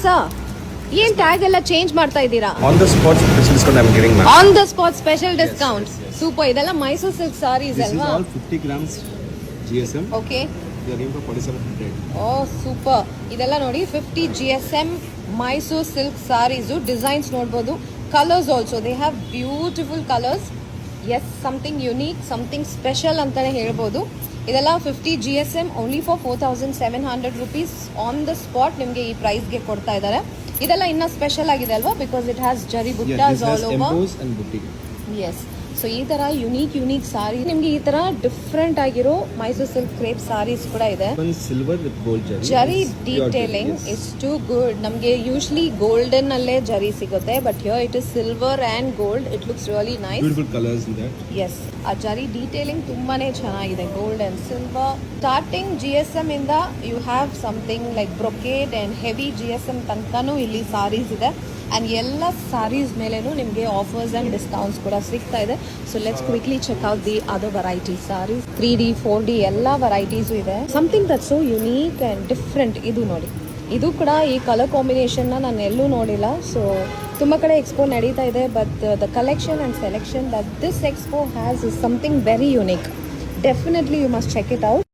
Sir ಏನ್ tag ಎಲ್ಲ change ಮಾಡ್ತಾ ಇದ್ದೀರಾ? On the spot special discount I'm giving, ma'am. On the spot special discount. Super. ಇದೆಲ್ಲ Mysore silk saris This is ಅಲ್ವಾ? all 50 grams GSM. Okay. We are giving for 4700. Oh super. ಇದೆಲ್ಲ ನೋಡಿ 50 GSM Mysore silk saris. Designs ನೋಡ್ಬೋದು. Colours also they have beautiful colours. Yes, something unique, something special ಅಂತಾನೆ ಹೇಳ್ಬೋದು. ಇದೆಲ್ಲ 50 GSM only for 4700 rupees on the spot ನಿಮಗೆ ಈ ಪ್ರೈಸ್ಗೆ ಕೊಡ್ತಾ ಇದ್ದಾರೆ. ಇದೆಲ್ಲ ಇನ್ನೂ ಸ್ಪೆಷಲ್ ಆಗಿದೆ ಅಲ್ವಾ? Because it has zari buttas all over. Emboss and boutique. Yes. So ಈ ಥರ ಯುನೀಕ್ ಸಾರಿ ನಿಮಗೆ ಈ ಥರ ಡಿಫ್ರೆಂಟ್ ಆಗಿರೋ ಮೈಸೂರು ಸಿಲ್ಕ್ ಕ್ರೇಪ್ ಸಾರೀಸ್ ಕೂಡ ಇದೆ. One silver with gold jari. Zari It's pure detailing jari, yes. Is too good. ನಮಗೆ ಯೂಶ್ವಲಿ ಗೋಲ್ಡನ್ ಅಲ್ಲೇ ಜರಿ ಸಿಗುತ್ತೆ, but here it is silver and gold. It looks really nice. Beautiful colors in that. Yes, ಆ zari detailing ತುಂಬಾನೇ ಚೆನ್ನಾಗಿದೆ. Gold and silver. Starting GSM ಇಂದ you have something like brocade and heavy GSM ತನಕನೂ ಇಲ್ಲಿ ಸಾರೀಸ್ ಇದೆ. And ಎಲ್ಲ ಸಾರೀಸ್ ಮೇಲೇನೂ ನಿಮಗೆ offers and discounts ಕೂಡ ಸಿಗ್ತಾ ಇದೆ. So let's quickly check out the other variety saris. 3D 4D ಎಲ್ಲ ವೆರೈಟೀಸು ಇದೆ. Something that so unique and different. ಇದು ನೋಡಿ, ಇದು ಕೂಡ ಈ ಕಲರ್ ಕಾಂಬಿನೇಷನ್ನ ನಾನು ಎಲ್ಲೂ ನೋಡಿಲ್ಲ. ಸೊ ತುಂಬ ಕಡೆ ಎಕ್ಸ್ಪೋ ನಡೀತಾ ಇದೆ, but the collection and selection that this expo has is something very unique. Definitely you must check it out.